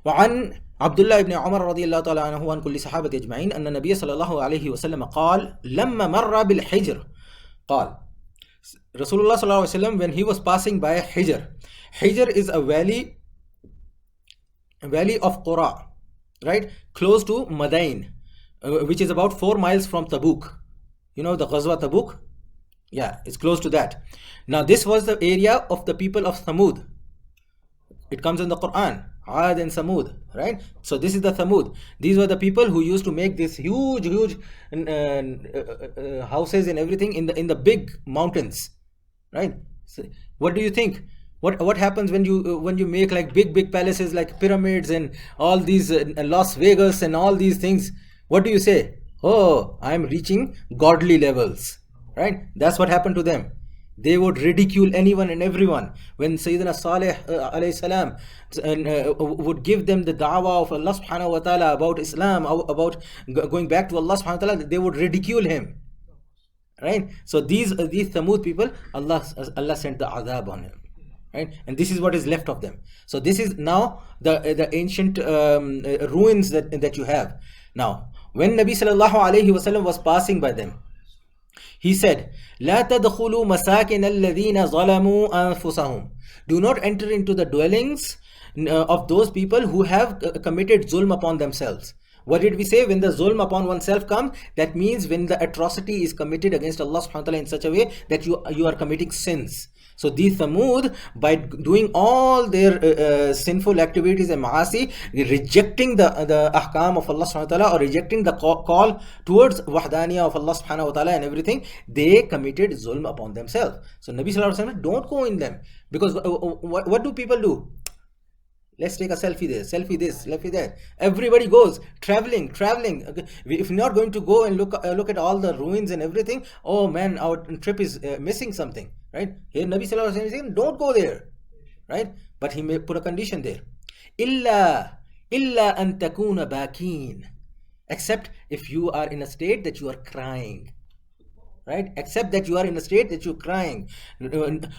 وعن عبد الله بن عمر رضي الله تعالى عنه وعن كل صحابة أجمعين أن النبي صلى الله عليه وسلم قال لما مر بالحجر قال Rasulullah sallallahu alaihi wasallam, when he was passing by Hijr. Hijr is a valley of Qura, right, close to Madain, which is about 4 miles from Tabuk. You know the Ghazwa Tabuk? Yeah, it's close to that. Now this was the area of the people of Thamud. It comes in the Quran, Ad and Samud, right? So this is the Thamud. These were the people who used to make this huge houses and everything in the big mountains, right? So what do you think? What happens when you make like big palaces like pyramids and all these Las Vegas and all these things? What do you say? Oh, I'm reaching godly levels, right? That's what happened to them. They would ridicule anyone and everyone. When Sayyidina Saleh alayhi salam would give them the da'wah of Allah subhanahu wa ta'ala about Islam, about going back to Allah subhanahu wa ta'ala, they would ridicule him, right? So these Thamud people, Allah sent the adhab on him, right? And this is what is left of them. So this is now the ancient ruins that you have. Now when Nabi sallallahu alayhi wasallam was passing by them, he said, لا تدخلوا مساكن الذين ظلموا أنفسهم. Do not enter into the dwellings of those people who have committed zulm upon themselves. What did we say? When the zulm upon oneself comes, that means when the atrocity is committed against Allah subhanahu wa ta'ala in such a way that you are committing sins. So these Thamud, by doing all their sinful activities and ma'asi, rejecting the ahkam of Allah subhanahu wa ta'ala, or rejecting the call towards wahdaniyah of Allah subhanahu wa ta'ala and everything, they committed zulm upon themselves. So Nabi sallallahu alaihi wasallam, don't go in them. Because what do people do? Let's take a selfie there, selfie this, selfie there. Everybody goes traveling. If you're not going to go and look at all the ruins and everything, oh man, our trip is missing something, right? Here Nabi sallallahu alaihi wasallam is saying, don't go there, right? But he may put a condition there. Illa an takuna bakin. Except if you are in a state that you are crying. Right? Except that you are in a state that you're crying. That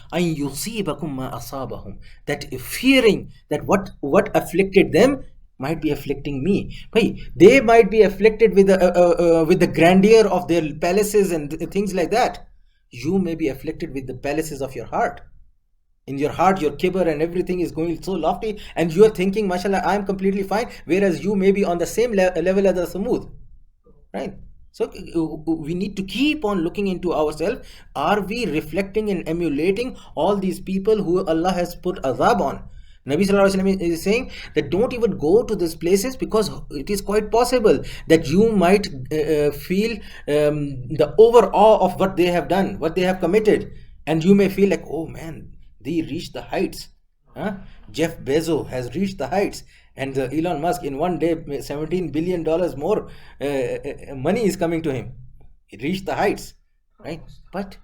fearing that what afflicted them might be afflicting me. They might be afflicted with the grandeur of their palaces and things like that. You may be afflicted with the palaces of your heart. In your heart, your kibr and everything is going so lofty, and you are thinking, mashallah, I am completely fine, whereas you may be on the same level as the Samud, right? So we need to keep on looking into ourselves. Are we reflecting and emulating all these people who Allah has put azab on? Nabi sallallahu alaihi wasallam is saying that don't even go to these places, because it is quite possible that you might feel the overawe of what they have done, what they have committed, and you may feel like, oh man, they reached the heights. Jeff Bezos has reached the heights, and Elon Musk in one day $17 billion more money is coming to him. He reached the heights, right? But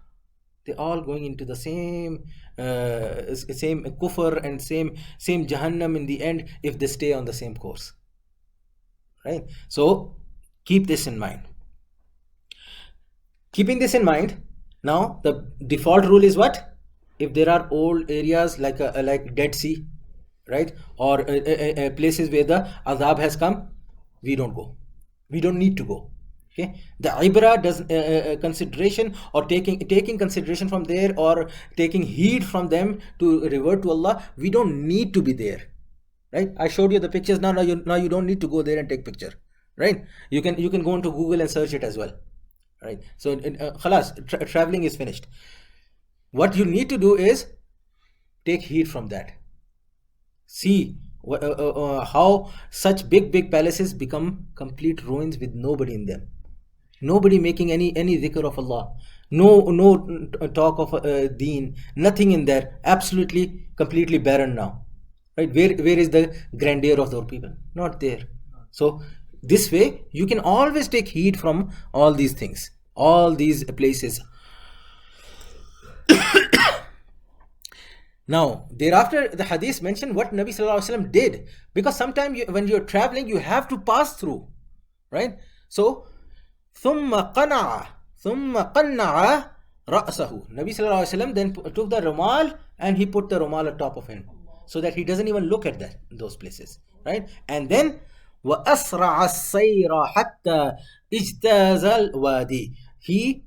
they're all going into the same kufr and same jahannam in the end, if they stay on the same course, right? So keep this in mind. Keeping this in mind, now the default rule is what? If there are old areas like Dead Sea, right, or places where the azab has come, we don't go. We don't need to go. Okay, the ibra does consideration, or taking consideration from there, or taking heed from them to revert to Allah. We don't need to be there, right? I showed you the pictures. Now you don't need to go there and take picture, right? You can go into Google and search it as well, right? So khalas, traveling is finished. What you need to do is take heed from that. See how such big palaces become complete ruins with nobody in them. Nobody making any dhikr of Allah. No talk of deen. Nothing in there. Absolutely, completely barren now. Right? Where is the grandeur of those people? Not there. So this way, you can always take heed from all these things, all these places. Now, thereafter, the hadith mentioned what Nabi sallallahu alaihi wasallam did, because sometimes when you're traveling, you have to pass through, right? So, ثُمَّ قَنَعَ رَأْسَهُ. Nabi sallallahu alaihi wasallam then took the rumal and he put the rumal on top of him. so that he doesn't even look at those places, right? And then وَأَسْرَعَ السَّيْرَ حَتَّى اجْتَازَ الْوَادِي. He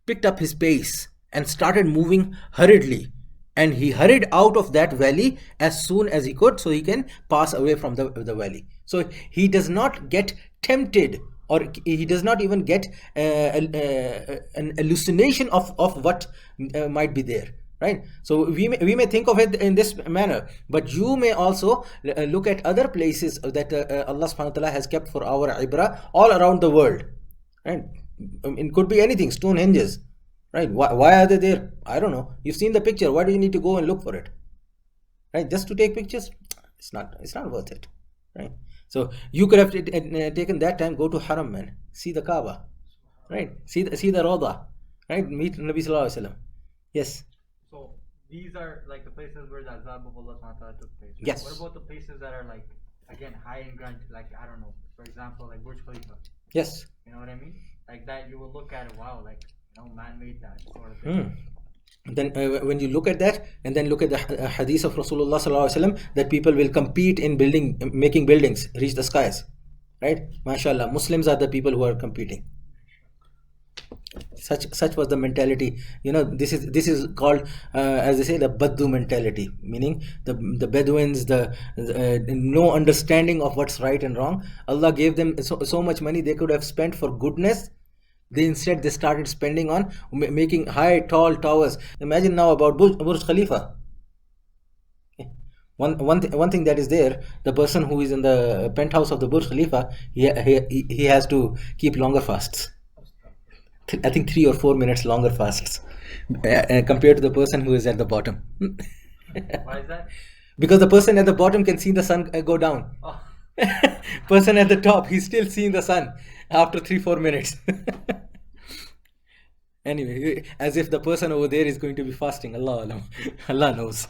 picked up his pace and started moving hurriedly, and he hurried out of that valley as soon as he could so he can pass away from the valley. So he does not get tempted, or he does not even get an hallucination of what might be there, right? So we may think of it in this manner, but you may also look at other places that Allah subhanahu wa ta'ala has kept for our ibrah all around the world, right? It could be anything, stone hinges, right? Why are they there? I don't know. You've seen the picture. Why do you need to go and look for it, right? Just to take pictures? It's not worth it, right? So you could have taken that time, go to Haram, man, see the Kaaba, right? See the Rawda, right? Meet Nabi Sallallahu Alaihi Wasallam. Yes. So these are like the places where the azab of Allah subhanahu wa ta'ala took place. Yes. What about the places that are like, again, high in ground, like, I don't know, for example, like Burj Khalifa? Yes. You know what I mean? Like that, you will look at it, wow, like, man made that sort of thing. Then when you look at that, and then look at the hadith of Rasulullah Sallallahu Alaihi Wasallam, that people will compete in making buildings reach the skies, right? MashaAllah, Muslims are the people who are competing. Such was the mentality. This is called, as they say, the Baddu mentality, meaning the Bedouins, the no understanding of what's right and wrong. Allah gave them so much money they could have spent for goodness. Instead they started spending on making high tall towers. Imagine now about Burj Khalifa. One thing that is there, the person who is in the penthouse of the Burj Khalifa, he has to keep longer fasts. I think 3 or 4 minutes longer fasts compared to the person who is at the bottom. Why is that? Because the person at the bottom can see the sun go down. Oh. Person at the top, he's still seeing the sun after 3-4 minutes. Anyway, as if the person over there is going to be fasting. Allah knows.